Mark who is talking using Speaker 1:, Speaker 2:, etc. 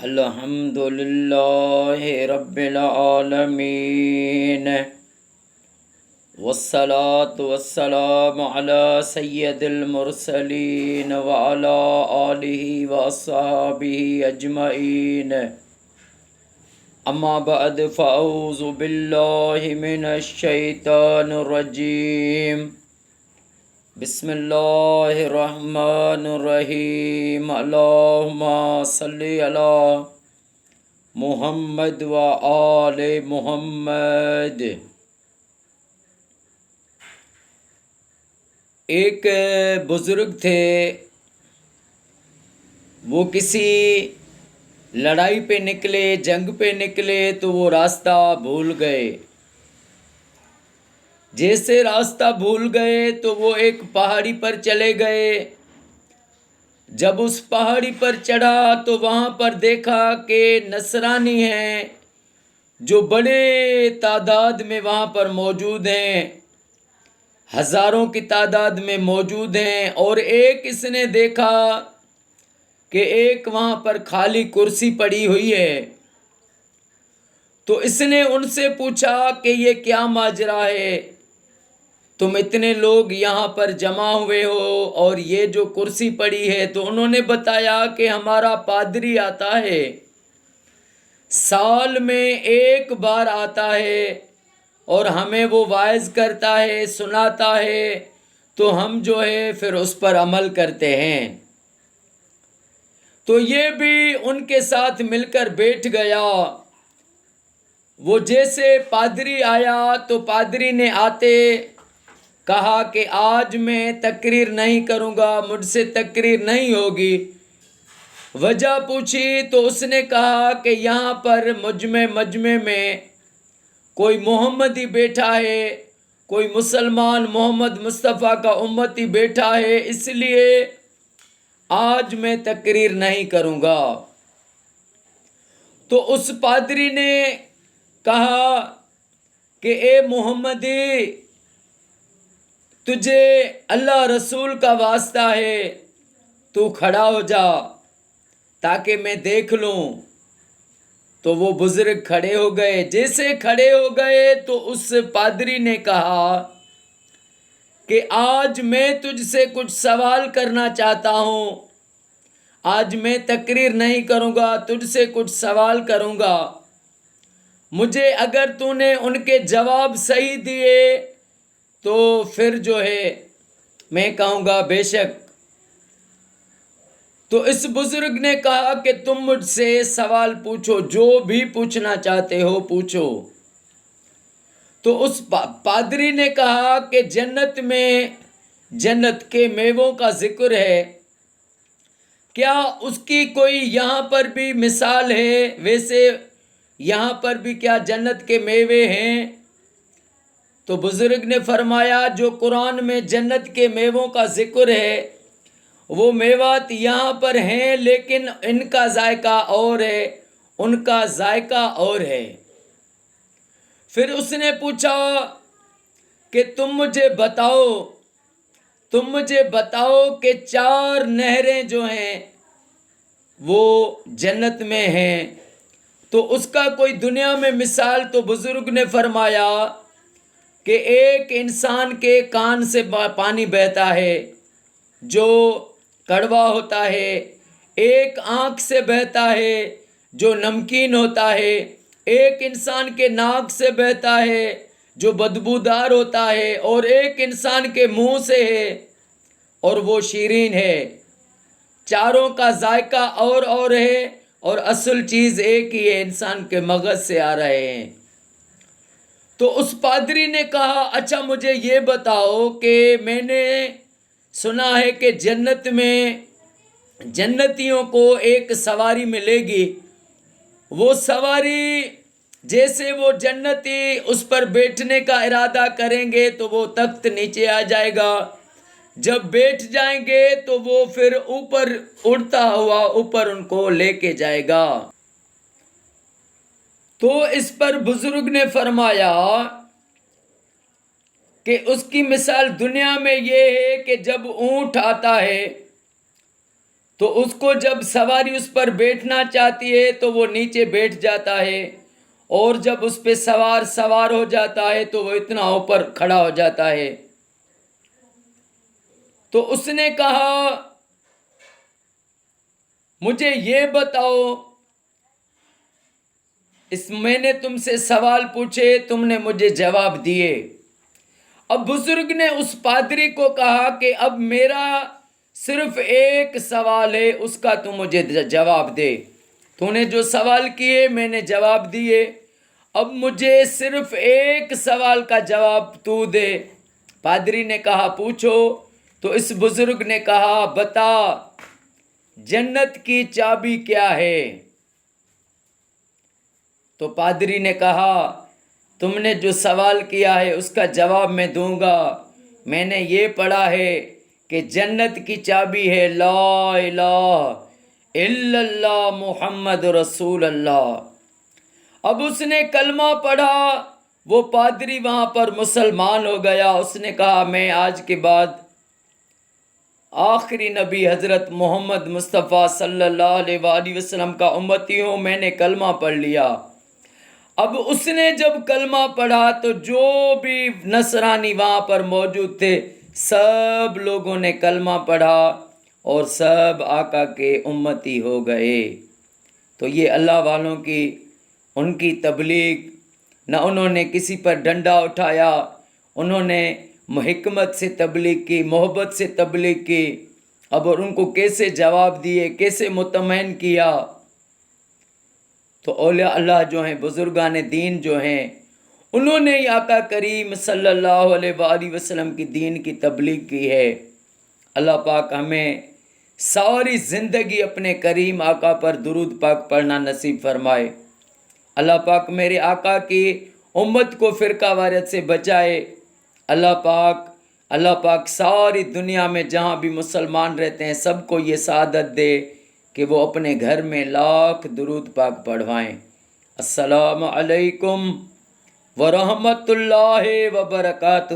Speaker 1: الحمد للہ رب العالمین والصلاة والسلام علی سید المرسلین وعلی آلہ واصحابہ اجمعین اما بعد فاعوذ باللہ من الشیطان الرجیم بسم اللہ الرحمن الرحیم اللہم صلی علی محمد و آل محمد۔ ایک بزرگ تھے، وہ کسی لڑائی پہ نکلے، جنگ پہ نکلے تو وہ راستہ بھول گئے۔ جیسے راستہ بھول گئے تو وہ ایک پہاڑی پر چلے گئے۔ جب اس پہاڑی پر چڑھا تو وہاں پر دیکھا کہ نصرانی ہیں جو بڑے تعداد میں وہاں پر موجود ہیں، ہزاروں کی تعداد میں موجود ہیں۔ اور ایک اس نے دیکھا کہ ایک وہاں پر خالی کرسی پڑی ہوئی ہے، تو اس نے ان سے پوچھا کہ یہ کیا ماجرا ہے، تم اتنے لوگ یہاں پر جمع ہوئے ہو اور یہ جو کرسی پڑی ہے؟ تو انہوں نے بتایا کہ ہمارا پادری آتا ہے، سال میں ایک بار آتا ہے اور ہمیں وہ واعظ کرتا ہے، سناتا ہے، تو ہم جو ہے پھر اس پر عمل کرتے ہیں۔ تو یہ بھی ان کے ساتھ مل کر بیٹھ گیا۔ وہ جیسے پادری آیا تو پادری نے آتے کہا کہ آج میں تقریر نہیں کروں گا، مجھ سے تقریر نہیں ہوگی۔ وجہ پوچھی تو اس نے کہا کہ یہاں پر مجمع میں کوئی محمدی بیٹھا ہے، کوئی مسلمان محمد مصطفیٰ کا امتی بیٹھا ہے، اس لیے آج میں تقریر نہیں کروں گا۔ تو اس پادری نے کہا کہ اے محمدی، تجھے اللہ رسول کا واسطہ ہے، تو کھڑا ہو جا تاکہ میں دیکھ لوں۔ تو وہ بزرگ کھڑے ہو گئے۔ جیسے کھڑے ہو گئے تو اس پادری نے کہا کہ آج میں تجھ سے کچھ سوال کرنا چاہتا ہوں، آج میں تقریر نہیں کروں گا، تجھ سے کچھ سوال کروں گا، مجھے اگر تو نے ان کے جواب صحیح دیے تو پھر جو ہے میں کہوں گا بے شک۔ تو اس بزرگ نے کہا کہ تم مجھ سے سوال پوچھو، جو بھی پوچھنا چاہتے ہو پوچھو۔ تو اس پادری نے کہا کہ جنت میں جنت کے میووں کا ذکر ہے، کیا اس کی کوئی یہاں پر بھی مثال ہے؟ ویسے یہاں پر بھی کیا جنت کے میوے ہیں؟ تو بزرگ نے فرمایا جو قرآن میں جنت کے میووں کا ذکر ہے وہ میوات یہاں پر ہیں، لیکن ان کا ذائقہ اور ہے، ان کا ذائقہ اور ہے۔ پھر اس نے پوچھا کہ تم مجھے بتاؤ کہ 4 نہریں جو ہیں وہ جنت میں ہیں، تو اس کا کوئی دنیا میں مثال؟ تو بزرگ نے فرمایا کہ ایک انسان کے کان سے پانی بہتا ہے جو کڑوا ہوتا ہے، ایک آنکھ سے بہتا ہے جو نمکین ہوتا ہے، ایک انسان کے ناک سے بہتا ہے جو بدبودار ہوتا ہے، اور ایک انسان کے منہ سے ہے اور وہ شیرین ہے۔ چاروں کا ذائقہ اور ہے، اور اصل چیز ایک ہی ہے، انسان کے مغز سے آ رہے ہیں۔ تو اس پادری نے کہا اچھا مجھے یہ بتاؤ کہ میں نے سنا ہے کہ جنت میں جنتیوں کو ایک سواری ملے گی، وہ سواری جیسے وہ جنتی اس پر بیٹھنے کا ارادہ کریں گے تو وہ تخت نیچے آ جائے گا، جب بیٹھ جائیں گے تو وہ پھر اوپر اڑتا ہوا اوپر ان کو لے کے جائے گا۔ تو اس پر بزرگ نے فرمایا کہ اس کی مثال دنیا میں یہ ہے کہ جب اونٹ آتا ہے تو اس کو جب سواری اس پر بیٹھنا چاہتی ہے تو وہ نیچے بیٹھ جاتا ہے، اور جب اس پہ سوار ہو جاتا ہے تو وہ اتنا اوپر کھڑا ہو جاتا ہے۔ تو اس نے کہا مجھے یہ بتاؤ، میں نے تم سے سوال پوچھے، تم نے مجھے جواب دیے۔ اب بزرگ نے اس پادری کو کہا کہ اب میرا صرف ایک سوال ہے، اس کا تو مجھے جواب دے۔ تو نے جو سوال کیے میں نے جواب دیے، اب مجھے صرف ایک سوال کا جواب تو دے۔ پادری نے کہا پوچھو۔ تو اس بزرگ نے کہا بتا، جنت کی چابی کیا ہے؟ تو پادری نے کہا تم نے جو سوال کیا ہے اس کا جواب میں دوں گا۔ میں نے یہ پڑھا ہے کہ جنت کی چابی ہے لا الہ الا اللہ محمد رسول اللہ۔ اب اس نے کلمہ پڑھا، وہ پادری وہاں پر مسلمان ہو گیا۔ اس نے کہا میں آج کے بعد آخری نبی حضرت محمد مصطفیٰ صلی اللہ علیہ وآلہ وسلم کا امتی ہوں، میں نے کلمہ پڑھ لیا۔ اب اس نے جب کلمہ پڑھا تو جو بھی نصرانی وہاں پر موجود تھے سب لوگوں نے کلمہ پڑھا اور سب آقا کے امتی ہو گئے۔ تو یہ اللہ والوں کی ان کی تبلیغ، نہ انہوں نے کسی پر ڈنڈا اٹھایا، انہوں نے حکمت سے تبلیغ کی، محبت سے تبلیغ کی۔ اب اور ان کو کیسے جواب دیے، کیسے مطمئن کیا۔ تو اولیاء اللہ جو ہیں، بزرگان دین جو ہیں، انہوں نے ہی آقا کریم صلی اللہ علیہ وآلہ وسلم کی دین کی تبلیغ کی ہے۔ اللہ پاک ہمیں ساری زندگی اپنے کریم آقا پر درود پاک پڑھنا نصیب فرمائے۔ اللہ پاک میرے آقا کی امت کو فرقہ واریت سے بچائے۔ اللہ پاک ساری دنیا میں جہاں بھی مسلمان رہتے ہیں سب کو یہ سعادت دے کہ وہ اپنے گھر میں لاکھ درود پاک پڑھوائیں۔ السلام علیکم ورحمۃ اللہ وبرکاتہ۔